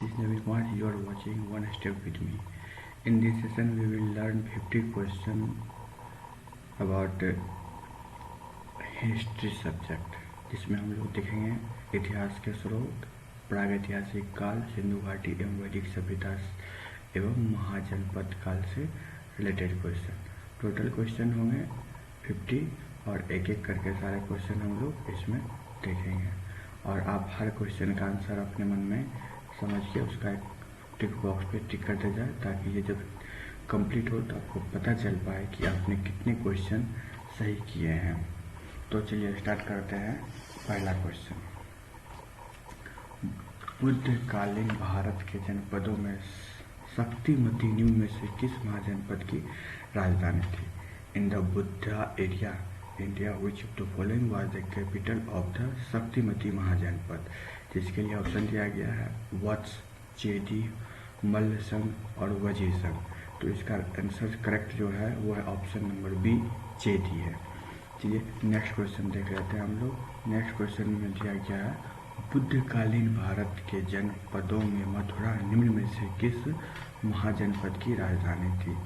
This is Naveen Kumar. You are watching One Step with me. In this session, we will learn 50 questions about history subject, जिसमें हम लोग देखेंगे इतिहास के स्रोत, प्रागैतिहासिक काल, सिंधु घाटी एवं वैदिक सभ्यता एवं महाजनपद काल से रिलेटेड क्वेश्चन। टोटल क्वेश्चन होंगे 50 और एक एक करके सारे क्वेश्चन हम लोग इसमें देखेंगे और आप हर क्वेश्चन का आंसर अपने मन में समझ के उसका एक टिक बॉक्स पे टिक करते जाए, ताकि ये जब कंप्लीट हो तो आपको पता चल पाए कि आपने कितने क्वेश्चन सही किए हैं। तो चलिए स्टार्ट करते हैं। पहला क्वेश्चन, बुद्धकालीन भारत के जनपदों में शक्तिमती निम्न में से किस महाजनपद की राजधानी थी? In the Buddha area India which of the following was the capital of the Shaktimati mahajanapada? जिसके लिए ऑप्शन दिया गया है वत्स, चेदी, मल्लसंग और वजीसंग। तो इसका आंसर करेक्ट जो है वो है ऑप्शन नंबर बी, चेदी है। चलिए नेक्स्ट क्वेश्चन देख लेते हैं हम लोग। नेक्स्ट क्वेश्चन में दिया गया है बुद्धकालीन भारत के जनपदों में मथुरा निम्न में से किस महाजनपद की राजधानी थी?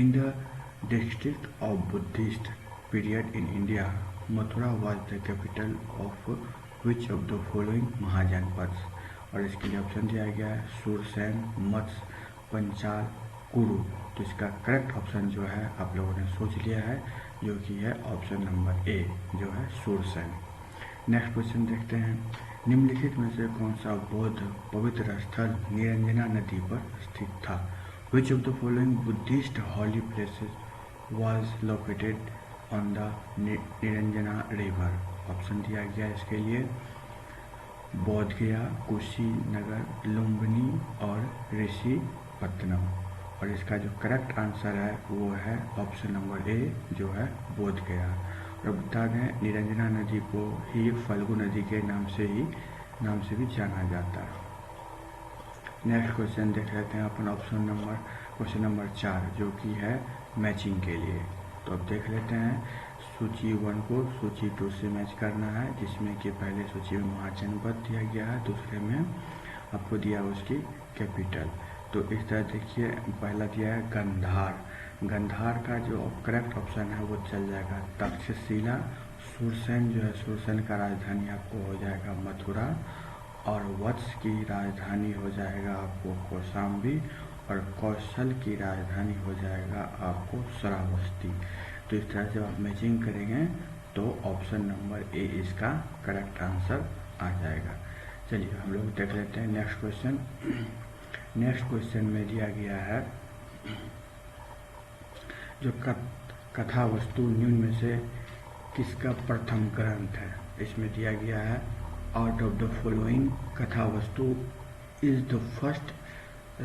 In the district of Buddhist period in India Mathura was the capital of which of the following mahajanapada? और इसके लिए ऑप्शन दिया गया है सूरसेन, मत्स्य, पंचाल, कुरु। तो इसका करेक्ट ऑप्शन जो है आप लोगों ने सोच लिया है, जो कि है ऑप्शन नंबर ए, जो है सूरसेन। नेक्स्ट क्वेश्चन देखते हैं। निम्नलिखित में से कौन सा बौद्ध पवित्र स्थल निरंजना नदी पर स्थित था? Which of the following Buddhist holy places was located on the Niranjana river? Option दिया गया इसके लिए बोध गया, कुशीनगर, लुम्बिनी और ऋषिपत्तनम। और इसका जो करेक्ट आंसर है वो है ऑप्शन नंबर ए, जो है बोध गया। और बता दें निरंजना नदी को ही फल्गु नदी के नाम से भी जाना जाता है। नेक्स्ट क्वेश्चन देख लेते हैं अपन क्वेश्चन नंबर 4, जो कि है मैचिंग के लिए। तो अब देख लेते हैं सूची 1 को सूची 2 से मैच करना है, जिसमें कि पहले सूची में महाजनपद दिया गया है, दूसरे में आपको दिया उसकी कैपिटल। तो इस तरह देखिए, पहला दिया है गंधार। गंधार का जो करेक्ट ऑप्शन है वो चल जाएगा तक्षशिला। सूरसेन जो है, सूरसेन का राजधानी आपको हो जाएगा मथुरा, और वत्स की राजधानी हो जाएगा आपको कौशाम्बी, और कौशल की राजधानी हो जाएगा आपको श्रावस्ती। तो इस तरह से आप मैचिंग करेंगे तो ऑप्शन नंबर ए इसका करेक्ट आंसर आ जाएगा। चलिए हम लोग देख लेते हैं नेक्स्ट क्वेश्चन। नेक्स्ट क्वेश्चन में दिया गया है जो कथा वस्तु निम्न में से किसका प्रथम ग्रंथ है? इसमें दिया गया है आउट ऑफ द फॉलोइंग कथा वस्तु is the first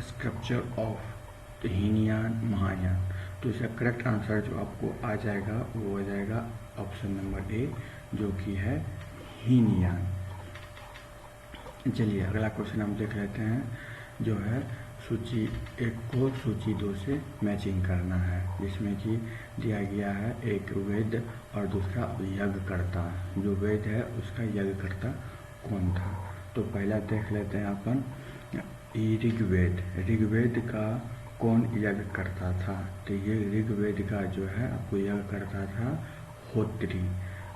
scripture of Hinayana Mahayana. तो इसका करेक्ट आंसर जो आपको आ जाएगा वो हो जाएगा ऑप्शन नंबर ए, जो कि है हीनयान। चलिए अगला क्वेश्चन हम देख लेते हैं, जो है सूची 1 को सूची 2 से मैचिंग करना है, जिसमें कि दिया गया है एक वेद और दूसरा यज्ञकर्ता। जो वेद है उसका यज्ञकर्ता कौन था? तो पहला देख लेते हैं अपन ऋग्वेद। ऋग्वेद का कौन यज्ञ करता था? तो ये ऋग्वेद का जो है आपको यज्ञ करता था होत्री।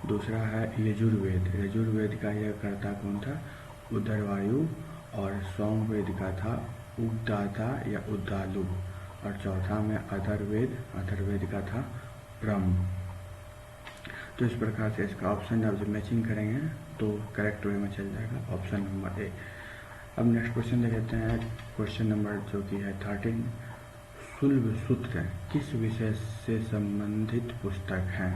दूसरा है यजुर्वेद। यजुर्वेद का यज्ञ करता कौन था? उदरवायु। और सोमवेद का था उद्दाता या उद्दालु। और चौथा में अथर्ववेद का था ब्रह्म। तो इस प्रकार से इसका ऑप्शन आप जब मैचिंग करेंगे तो करेक्ट वे में चल जाएगा ऑप्शन नंबर ए। अब नेक्स्ट क्वेश्चन देख लेते हैं। क्वेश्चन नंबर जो कि है 13, शुल्ब सूत्र किस विषय से संबंधित पुस्तक है?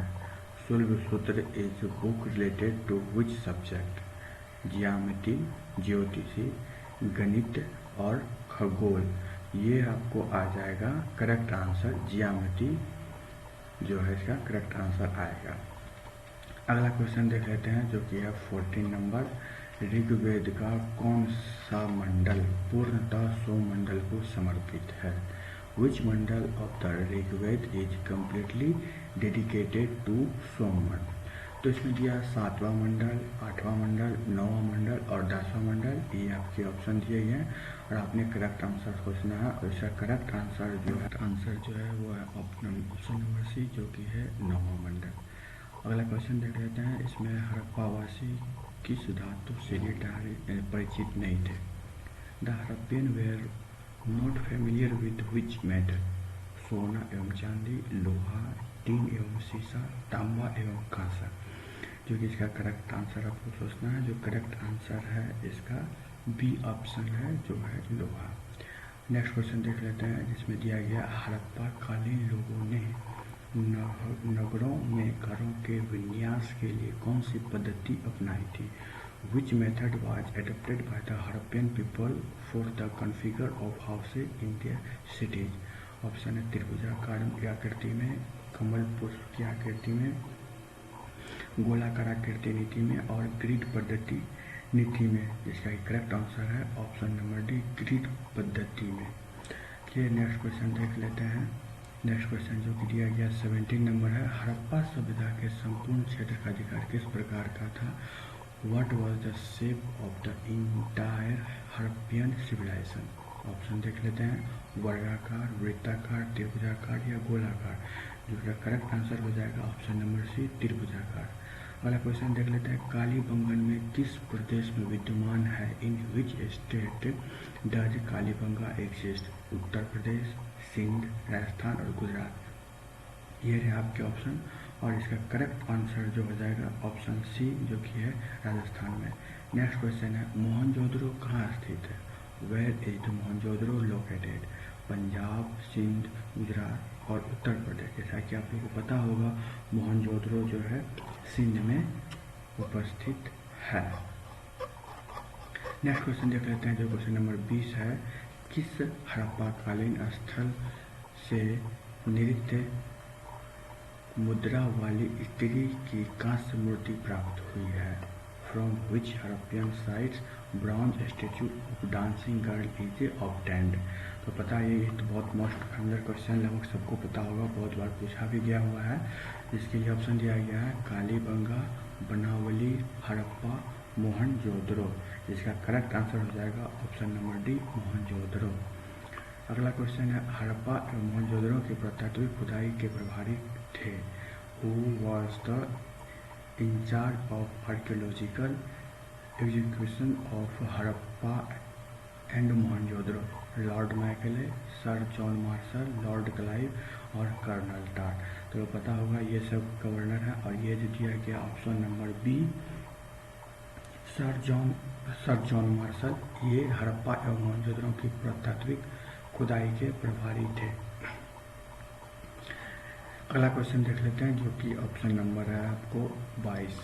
Shulba Sutra is book related to which subject? ज्यामिति, ज्योतिषी, गणित और खगोल। ये आपको आ जाएगा करेक्ट आंसर ज्यामिति, जो है इसका करेक्ट आंसर आएगा। अगला क्वेश्चन देख लेते हैं, जो कि है 14 नंबर। ऋग्वेद का कौन सा मंडल पूर्णतः सोममंडल को समर्पित है? Which mandal of the Rigveda is completely dedicated to Somamandal? तो इसमें दिया 7वां मंडल, 8वां मंडल, 9वां मंडल और 10वां मंडल, ये आपके ऑप्शन दिए गए हैं और आपने करेक्ट आंसर सोचना है। और इसका करेक्ट आंसर जो है वो है ऑप्शन नंबर सी, जो कि है 9वां मंडल। अगला क्वेश्चन देख लेते हैं। इसमें हड़प्पावासी किस धातु से परिचित नहीं थे? The Harappan were not familiar with which metal? सोना एवं चांदी, लोहा, टीन एवं सीसा, तांबा एवं कांसा। जो कि इसका करेक्ट आंसर आपको सोचना है। जो करेक्ट आंसर है इसका बी ऑप्शन है, जो है लोहा। नेक्स्ट क्वेश्चन देख लेते हैं, जिसमें दिया गया हड़प्पा कालीन लोगों ने नगरों में घरों के विन्यास के लिए कौन सी पद्धति अपनाई थी? Which method was adopted by the Harappan people for the configure of houses in their cities? Option है त्रिभुजाकार आकृति में, कमल पुष्प की आकृति में, गोलाकार आकृति नीति में और ग्रिड पद्धति नीति में। जिसका करेक्ट आंसर है ऑप्शन नंबर डी, ग्रिड पद्धति में। चलिए नेक्स्ट क्वेश्चन देख लेते हैं। नेक्स्ट क्वेश्चन जो कि दिया गया 17 नंबर है। हड़प्पा सभ्यता के संपूर्ण क्षेत्र का अधिकार किस प्रकार का था? What was the shape of the entire Harappan civilization? Option देख लेते हैं, वर्गाकार, वृत्ताकार, त्रिभुजाकार या गोलाकार। जिसका करेक्ट आंसर हो जाएगा ऑप्शन नंबर सी, त्रिभुजाकार। अगला क्वेश्चन देख लेते हैं। कालीबंगन में किस प्रदेश में विद्यमान है? In which state does Kalibanga exist? Uttar Pradesh, Sindh, Rajasthan और गुजरात। ये रहे आपके ऑप्शन और इसका करेक्ट आंसर जो हो जाएगा ऑप्शन सी, जो कि है राजस्थान में। नेक्स्ट क्वेश्चन है, मोहनजोदड़ो कहाँ स्थित है? Where is the Mohenjodaro located? Punjab, Sindh, Gujarat और उत्तर प्रदेश। जैसा कि आप लोगों को पता होगा, मोहनजोदड़ो जो है सिंध में उपस्थित है। नेक्स्ट क्वेश्चन देख लेते हैं, जो क्वेश्चन नंबर 20 है। किस हड़प्पाकालीन स्थल से नृत्य मुद्रा वाली स्त्री की कांस्य मूर्ति प्राप्त हुई है? From which Harappan sites bronze statue of dancing girl is obtained? तो पता है, ये तो बहुत मोस्ट फेमस क्वेश्चन लगभग सबको पता होगा, बहुत बार पूछा भी गया हुआ है। जिसके लिए ऑप्शन दिया गया है कालीबंगा, बनावली, हड़प्पा, मोहनजोदड़ो। जिसका करेक्ट आंसर हो जाएगा ऑप्शन नंबर डी, मोहनजोदड़ो। अगला क्वेश्चन है, हड़प्पा एवं मोहनजोदड़ो के पुरातात्विक खुदाई के प्रभारी थे? Who was the incharge of archaeological execution of Harappa and Mohenjodaro? Lord Macaulay, sir John Marshall, Lord Clive और कर्नल टाट। तो पता होगा ये सब गवर्नर है। और ये जो दिया गया option number B, sir John Marshall, ये हड़प्पा एवं मोहनजोदड़ो की पुरातात्विक खुदाई के प्रभारी थे। अगला क्वेश्चन देख लेते हैं, जो कि ऑप्शन नंबर है आपको 22।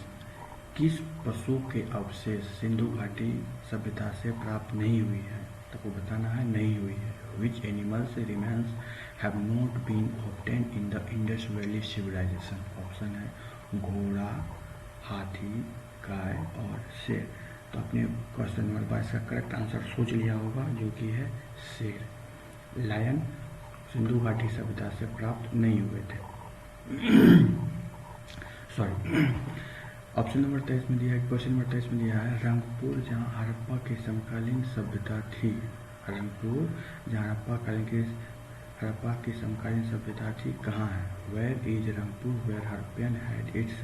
किस पशु के अवशेष सिंधु घाटी सभ्यता से प्राप्त नहीं हुई है? तो आपको बताना है नहीं हुई है। Which animals remains have not been obtained in the Indus valley civilisation? Option है घोड़ा, हाथी, गाय और शेर। तो आपने क्वेश्चन नंबर 22 का करेक्ट आंसर सोच लिया होगा, जो कि है शेर। लायन सिंधु घाटी सभ्यता से प्राप्त नहीं हुए थे। सॉरी। ऑप्शन नंबर 23 में दिया है, क्वेश्चन नंबर 23 में दिया है, रंगपुर जहां हड़प्पा की समकालीन सभ्यता थी। रंगपुर जहां हड़प्पा की समकालीन सभ्यता थी कहाँ है? Where is Rangpur where Harappan had its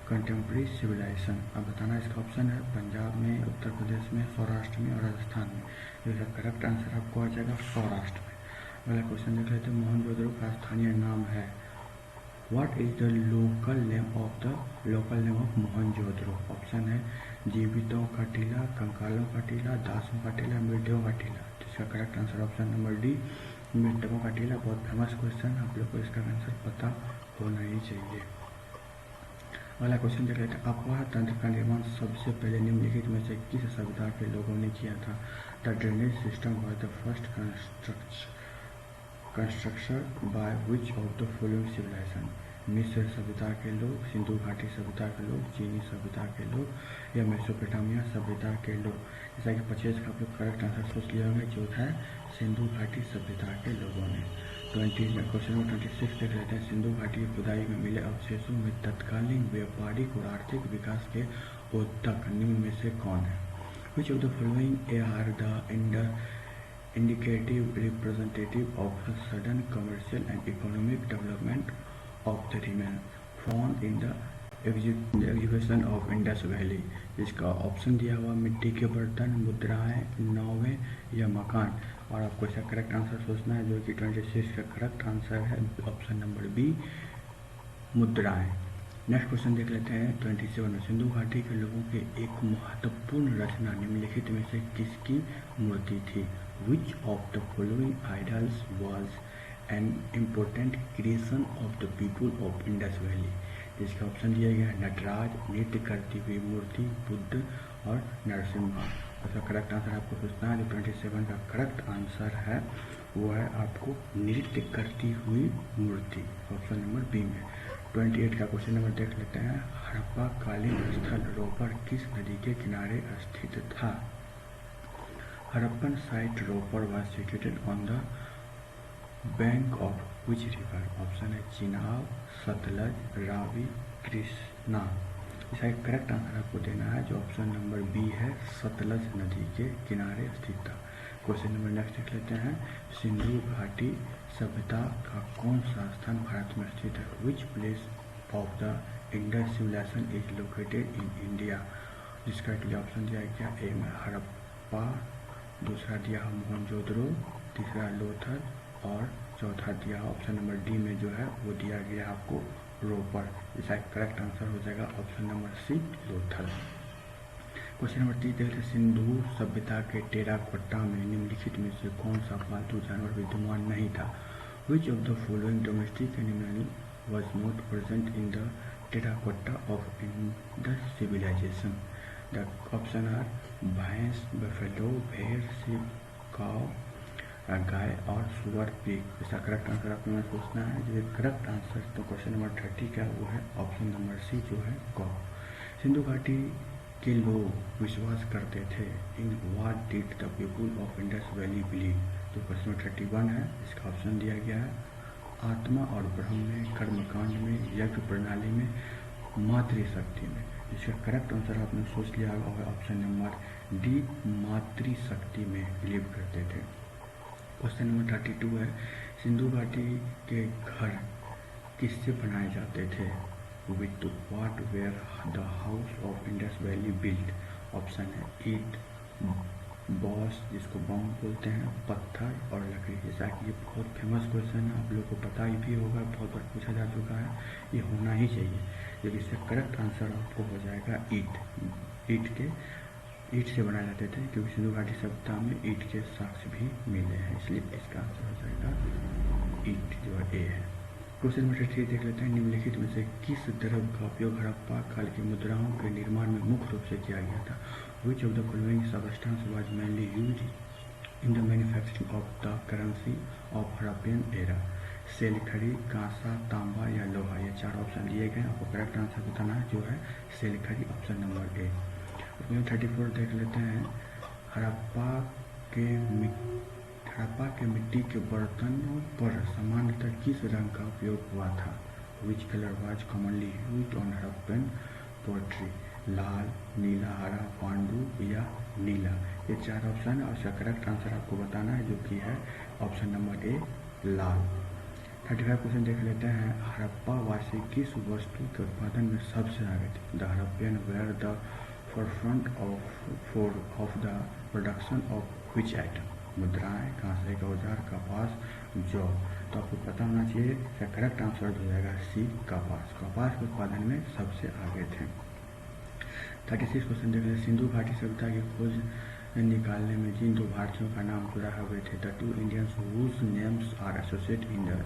contemporary civilization? अब बताना इसका ऑप्शन है पंजाब में, उत्तर प्रदेश में, सौराष्ट्र में और राजस्थान में। इसका करेक्ट आंसर आपको आ जाएगा सौराष्ट्र में। अगला क्वेश्चन देख लेते हैं, मोहनजोदड़ो का स्थानीय नाम है? What is the local name of Mohenjodaro? Option है जीवितों का टीला, कंकालों का टीला, दासों का टीला, मृतकों का टीला। इसका correct answer option number D, मृतकों का टीला। बहुत फेमस क्वेश्चन, आप लोग को इसका आंसर पता होना ही चाहिए। अगला क्वेश्चन देख लेते हैं, अफवाह तंत्र का निर्माण सबसे पहले निम्नलिखित में से किस सभ्यता के लोगों ने किया था? The drainage system was the first construction by which of the following civilisation? मिस्र सभ्यता के लोग, सिंधु घाटी सभ्यता के लोग, चीनी सभ्यता के लोग या मेसोपोटामिया सभ्यता के लोग। जैसा कि 25 का आप लोग करेक्ट आंसर सोच लिया होंगे, जो है सिंधु घाटी सभ्यता के लोगों ने। क्वेश्चन नंबर 26 देख लेते हैं। सिंधु घाटी की खुदाई में मिले अवशेषों में तत्कालीन व्यापारिक और आर्थिक विकास के उत्तक निम्न में से कौन है? Which of the following are the indicative representative of the sudden commercial and economic development of the region found in the excavation of Indus Valley? जिसका ऑप्शन दिया हुआ मिट्टी के बर्तन, मुद्राएं, नावें या मकान। और आपको इसका करेक्ट आंसर सोचना है, जो कि 26 का करेक्ट आंसर है ऑप्शन नंबर बी, मुद्राएं। नेक्स्ट क्वेश्चन देख लेते हैं 27 में। सिंधु घाटी के लोगों के एक महत्वपूर्ण रचना निम्नलिखित में से किसकी मूर्ति थी? Which of the following idols was an important creation of the people of Indus Valley? जिसका ऑप्शन दिया गया है नटराज, नृत्य करती हुई मूर्ति, बुद्ध और नरसिम्हा। उसका करेक्ट आंसर आपको सोचना है। जो 27 का करेक्ट आंसर है वो है आपको नृत्य करती हुई मूर्ति, ऑप्शन नंबर बी में। 28 का क्वेश्चन नंबर देख लेते हैं। हड़प्पा कालीन स्थल रोपड़ किस नदी के किनारे स्थित था? Harappan site Ropar was situated on the bank of which river? Option है चिनाब, सतलज, रावी, कृष्णा। इसका करेक्ट आंसर आपको देना है, जो ऑप्शन नंबर बी है, सतलज नदी के किनारे स्थित था। क्वेश्चन नंबर नेक्स्ट देख लेते हैं। सिंधु घाटी सभ्यता का कौन सा स्थान भारत में स्थित है? Which place of the Indus civilisation is located in India? जिसका के लिए ऑप्शन दिया गया ए में हड़प्पा, दूसरा दिया है मोहनजोदड़ो, तीसरा लोथल और चौथा दिया ऑप्शन नंबर डी में जो है वो दिया गया आपको रोपड़। इसका करेक्ट आंसर हो जाएगा option number C, Lothal. Question number 30 देखते हैं। सिंधु सभ्यता के टेराकोटा में निम्नलिखित में से कौन सा पालतू जानवर विद्यमान नहीं था? Which of the following domestic animal was not present in the terracotta of Indus civilisation? The option are भैंस, बफेलो, भेड़, शिप, काव, गाय और सुअर, पिग। इसका करेक्ट आंसर आपको सोचना है। जो करेक्ट आंसर तो क्वेश्चन नंबर 30 का वो है ऑप्शन नंबर सी, जो है काव। सिंधु घाटी के लोग विश्वास करते थे in what did the people of Indus valley believe? तो क्वेश्चन नंबर 31 है। इसका ऑप्शन दिया गया है आत्मा और ब्रह्म में, कर्मकांड में, यज्ञ प्रणाली में, मातृशक्ति में। इसका करेक्ट आंसर आपने सोच लिया होगा ऑप्शन नंबर डी, मातृशक्ति में बिलीव करते थे। क्वेश्चन नंबर 32 है। सिंधु घाटी के घर किससे बनाए जाते थे? With what were the house of Indus valley built? Option है ईट, बॉस जिसको बम बोलते हैं, पत्थर और लकड़ी। जैसा कि ये बहुत फेमस क्वेश्चन है, आप लोग को पता ही भी होगा, बहुत बार पूछा जा चुका है, ये होना ही चाहिए। लेकिन इसका करेक्ट आंसर आपको हो जाएगा ईट। ईट से बनाए जाते थे, क्योंकि सिंधु घाटी सभ्यता में ईट के साक्ष्य भी मिले हैं, इसलिए इसका आंसर हो जाएगा ईट, जो है ए है। क्वेश्चन नंबर 3 देख लेते हैं। निम्नलिखित में से किस द्रव्य का उपयोग हड़प्पा काल की मुद्राओं के निर्माण में मुख्य रूप से किया गया था? Which of the following substance was mainly used in the manufacturing of the currency of Harappan era? सेलखड़ी, कांसा, तांबा या लोहा। ये 4 ऑप्शन दिए गए, आपको करेक्ट आंसर बताना है, जो है सेलखड़ी, ऑप्शन नंबर ए। 34 देख लेते हैं। हड़प्पा के मिट्टी के बर्तनों पर सामान्यतः किस रंग का उपयोग हुआ था? Which color was commonly used on Harappan pottery? लाल, नीला, हरा, पांडु या नीला। ये 4 ऑप्शन है और इसका करेक्ट आंसर आपको बताना है, जो कि है ऑप्शन नंबर ए, लाल। 35 क्वेश्चन देख लेते हैं। हड़प्पा वासी किस वस्तु के उत्पादन में सबसे आगे थे? The Harappan were the forefront of the production of which item? मुद्राएं, कांसे का औजार, कपास, जौ। तो आपको पता होना चाहिए, इसका करेक्ट आंसर हो जाएगा सी, कपास। कपास के उत्पादन में सबसे आगे थे। 36 क्वेश्चन देख लेते हैं। सिंधु घाटी सभ्यता की खोज निकालने में जिन 2 भारतीयों का नाम जुड़ा हुए थे, the 2 Indians whose names are associated in the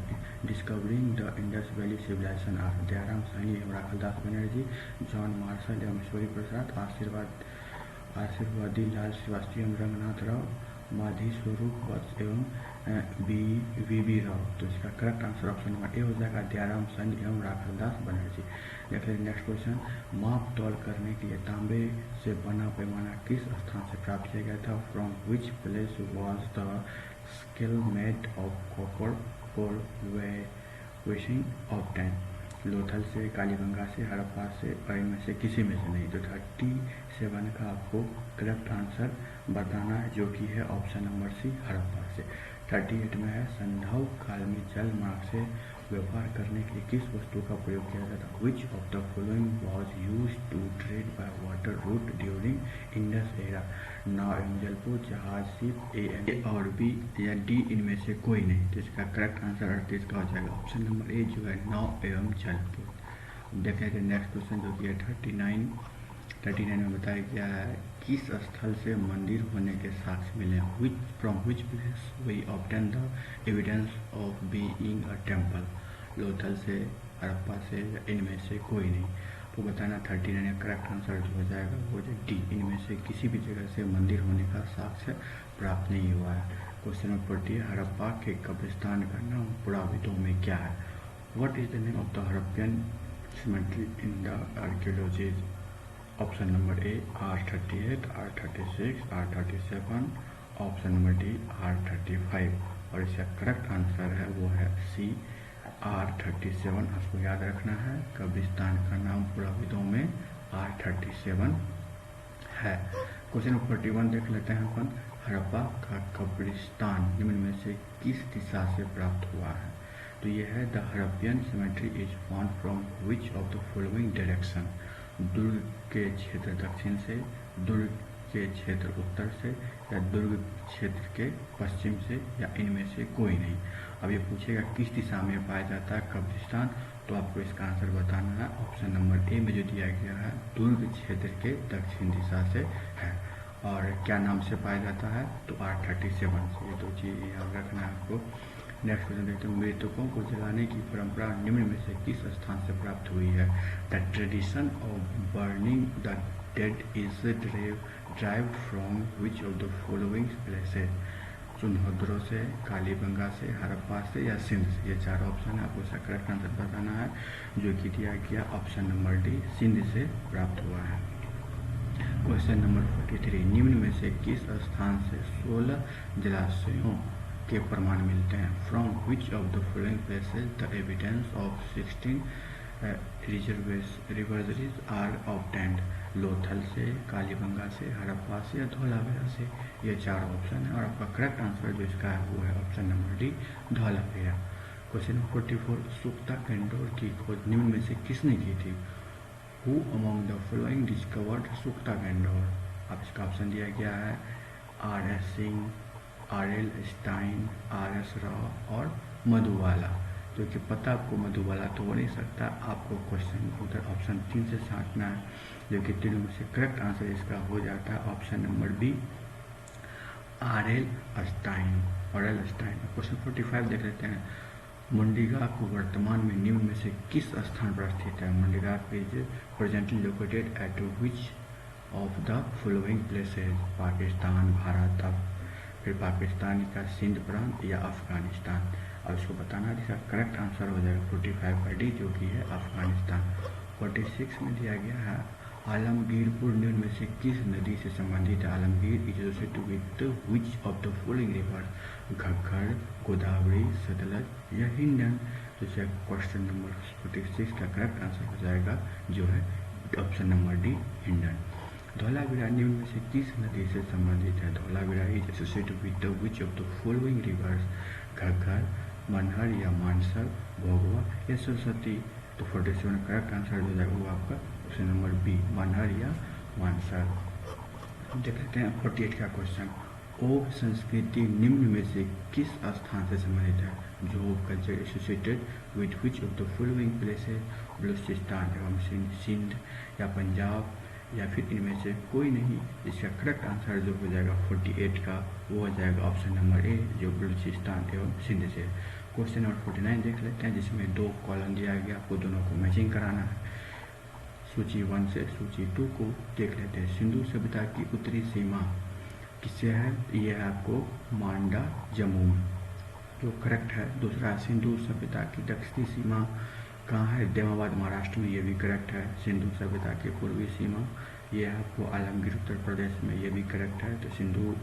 discovering the Indus Valley civilization are Dayaram Sahni एवं राखलदास बनर्जी, जॉन मार्शल एवं ईश्वरी प्रसाद, आशीर्वादी लाल श्रीवास्तव एवं रंगनाथ राव माधी स्वरूप वत्स एवं वी राव। तो इसका करेक्ट आंसर ऑप्शन नंबर ए हो जाएगा दयाराम संज एवं राखलदास बनर्जी। देख लीजिए नेक्स्ट क्वेश्चन, माप तौल करने के लिए तांबे से बना पैमाना किस स्थान से प्राप्त किया गया था? From which place was the scale made of copper for wasting of 10? Lothal से, कालीबंगा से, हड़प्पा से और इनमें से किसी में से नहीं। तो 37 का आपको करेक्ट आंसर बताना है जो कि है ऑप्शन नंबर सी हड़प्पा से। 38 में है संधव काल में जल मार्ग से व्यापार करने के लिए किस वस्तु का प्रयोग किया जाता? Which of the following was use to trade by water route during Indus era? नाव एवं जलपुर, जहाज, शिप, ए और बी या डी इनमें से कोई नहीं। तो इसका करेक्ट आंसर 38 का हो जाएगा ऑप्शन नंबर ए जो है नाव एवं जलपुर। देखेंगे नेक्स्ट क्वेश्चन जो कि है 39 में बताया गया है किस स्थल से मंदिर होने के साक्ष्य मिले? From which place we obtain the evidence of being a temple? Lothal से, हड़प्पा से या इनमें से कोई नहीं। तो बताना 39 का करेक्ट आंसर जो हो जाएगा वो जो डी, इनमें से किसी भी जगह से मंदिर होने का साक्ष्य प्राप्त नहीं हुआ है। क्वेश्चन नंबर 40, हड़प्पा के कब्रिस्तान का नाम पुराविदों में क्या है? What is the name of the Harappan cemetery in the archaeology? Option number A R38, R36, R37, option number D R35 और इसका करेक्ट आंसर है वो है सी R37। आपको याद रखना है कब्रिस्तान का नाम पुराविदों में R37 है। क्वेश्चन नंबर 41 देख लेते हैं अपन, हड़प्पा का कब्रिस्तान निम्न में से किस दिशा से प्राप्त हुआ है? तो ये है the Harappan cemetery is found from which of the following direction? दुर्ग के क्षेत्र दक्षिण से, दुर्ग के क्षेत्र उत्तर से या दुर्ग क्षेत्र के पश्चिम से या इनमें से कोई नहीं। अब ये पूछेगा किस दिशा में पाया जाता है कब्रिस्तान, तो आपको इसका आंसर बताना है ऑप्शन नंबर ए में जो दिया गया है दुर्ग क्षेत्र के दक्षिण दिशा से है। और क्या नाम से पाया जाता है? तो R37 से। ये दो चीज़ याद रखना है आपको। नेक्स्ट क्वेश्चन देखते हैं, मृतकों को जलाने की परंपरा निम्न में से किस स्थान से प्राप्त हुई है? The tradition of burning the dead is derived from which of the following places? Sonbhadra से, कालीबंगा से, हड़प्पा से या सिंध से? ये चार ऑप्शन है, आपको इसका करेक्ट आंसर बताना है जो कि दिया गया ऑप्शन नंबर डी सिंध से प्राप्त हुआ है। क्वेश्चन नंबर 43, निम्न में से किस स्थान से 16 जलाशयों के प्रमाण मिलते हैं? From which of the following places the evidence of 16 reservoirs are obtained? Lothal से, कालीबंगा से, हड़प्पा से या धौलावीरा से? ये चार ऑप्शन है और आपका करेक्ट आंसर जो इसका है वो है option number D Dholavira. Question number 44, सुक्ता candour की खोज निम्न में से किसने की थी? Who among the following discovered सुक्ता candour? अब इसका ऑप्शन दिया गया है R.S. Singh, R.L. Stine, R.S. Rao और मधुबाला। तो कि पता आपको मधुबाला तो हो नहीं सकता, आपको क्वेश्चन उधर ऑप्शन 3 से छांटना है जो कि तीनों में से करेक्ट आंसर इसका हो जाता है option number B R.L. Stein. Question 45 देख लेते हैं, मुंडीगाक वर्तमान में निम्न में से किस स्थान पर स्थित है? Mundigak is presently located at which of the following places? Pakistan, Bharat, अब फिर पाकिस्तान का सिंध प्रांत या अफगानिस्तान? अब इसको बताना है, इसका करेक्ट आंसर हो जाएगा 45 का डी जो कि है अफगानिस्तान। 46 में दिया गया है, आलमगीरपुर निम्न में से किस नदी से संबंधित है? Alamgir is associated with which of the following river? Ghaggar, Godavari, Sutlej या हिंडन? तो क्वेश्चन नंबर 46 का करेक्ट आंसर हो जाएगा जो है option number D Hindon. Dholavira निम्न में से किस नदी से संबंधित है? Dholavira is associated with which of the following rivers? Ghaggar, Manhar या मानसर, भोगवा या सरस्वती? तो 47 करेक्ट आंसर हो जाएगा वो आपका ऑप्शन नंबर बी मनहर या मानसर। देख लेते हैं 48 का क्वेश्चन, ओघ संस्कृति निम्न में से किस स्थान से संबंधित है? जोग culture associated with which of the following places? Balochistan एवं सिंध या पंजाब या फिर इनमें से कोई नहीं? इसका करेक्ट आंसर जो हो जाएगा 48 का वो हो जाएगा ऑप्शन नंबर ए जो बलूचिस्तान एवं सिंध से। क्वेश्चन नंबर 49 देख लेते हैं जिसमें दो कॉलम दिया गया, आपको दोनों को मैचिंग कराना है। सूची 1 से सूची 2 को देख लेते हैं। सिंधु सभ्यता की उत्तरी सीमा किससे है? ये है आपको मांडा जम्मू में, जो करेक्ट है। दूसरा, सिंधु सभ्यता की दक्षिणी सीमा कहाँ है? देवाबाद महाराष्ट्र में, ये भी करेक्ट है। सिंधु सभ्यता की पूर्वी सीमा ये है आपको आलमगीर उत्तर प्रदेश में, ये भी करेक्ट है। तो सिंधु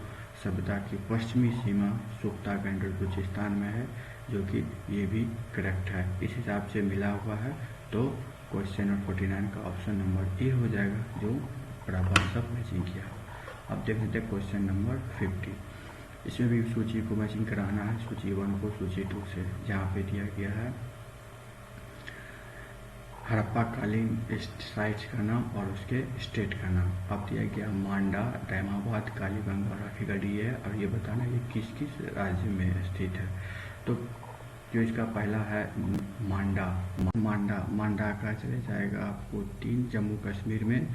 सभ्यता की पश्चिमी सीमा सुख्तागंज और बलूचिस्तान में है, जो कि ये भी करेक्ट है। इस हिसाब से मिला हुआ है। तो क्वेश्चन नंबर 49 का ऑप्शन नंबर ए हो जाएगा, जो बराबर सब मैचिंग किया। अब देख लेते हैं क्वेश्चन नंबर 50। इसमें भी सूची को मैचिंग कराना है, सूची 1 को सूची 2 से, जहाँ पे दिया गया है हड़प्पा कालीन साइट्स का नाम और उसके स्टेट का नाम। अब दिया गया मांडा, दामाबाद, कालीबंगा और राखीगढ़ी है, और ये बताना ये किस किस राज्य में स्थित है। तो जो इसका पहला है मांडा का चले जाएगा आपको 3 जम्मू कश्मीर में,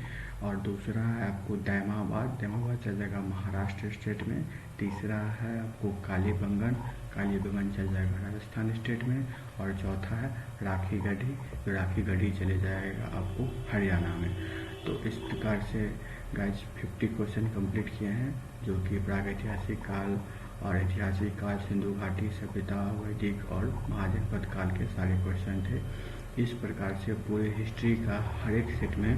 और दूसरा है आपको दामाबाद चल जाएगा महाराष्ट्र स्टेट में। तीसरा है आपको कालीबंगन चल जाएगा राजस्थान स्टेट में, और चौथा है राखीगढ़ी चले जाएगा आपको हरियाणा में। तो इस प्रकार से गाइस 50 क्वेश्चन कंप्लीट किए हैं, जो कि प्रागैतिहासिक काल और ऐतिहासिक काल, सिंधु घाटी सभ्यता, वैदिक और महाजनपद काल के सारे क्वेश्चन थे। इस प्रकार से पूरे हिस्ट्री का हर एक सेट में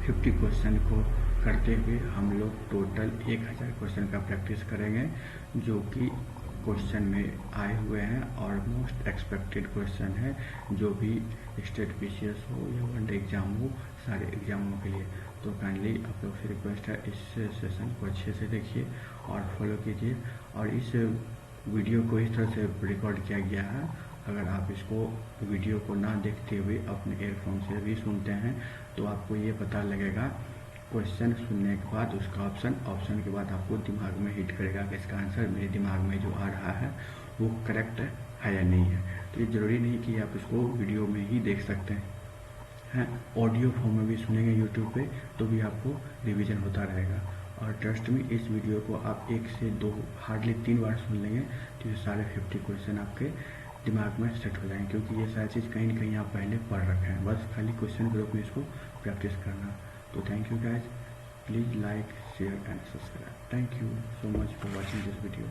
50 क्वेश्चन को करते हुए हम लोग टोटल 1000 क्वेश्चन का प्रैक्टिस करेंगे, जो कि क्वेश्चन में आए हुए हैं और मोस्ट एक्सपेक्टेड क्वेश्चन है, जो भी स्टेट पीसीएस हो या वनडे एग्जाम हो, सारे एग्जामों के लिए। तो काइंडली आप लोग से रिक्वेस्ट है, इस सेशन को अच्छे से देखिए और फॉलो कीजिए। और इस वीडियो को इस तरह से रिकॉर्ड किया गया है, अगर आप इसको वीडियो को ना देखते हुए अपने एयरफोन से भी सुनते हैं तो आपको ये पता लगेगा, क्वेश्चन सुनने के बाद उसका ऑप्शन के बाद आपको दिमाग में हिट करेगा कि इसका आंसर मेरे दिमाग में जो आ रहा है वो करेक्ट है या नहीं है। तो ये ज़रूरी नहीं कि आप इसको वीडियो में ही देख सकते हैं, ऑडियो फॉर्म में भी सुनेंगे यूट्यूब पे तो भी आपको रिवीजन होता रहेगा। और ट्रस्ट में इस वीडियो को आप 1 से 2 हार्डली 3 बार सुन लेंगे तो ये सारे 50 क्वेश्चन आपके दिमाग में सेट हो जाएंगे, क्योंकि ये सारी चीज़ कहीं ना कहीं आप पहले पढ़ रखे हैं, बस खाली क्वेश्चन के रूप में इसको प्रैक्टिस करना। तो thank you guys, please like, share and subscribe. Thank you so much for watching this video.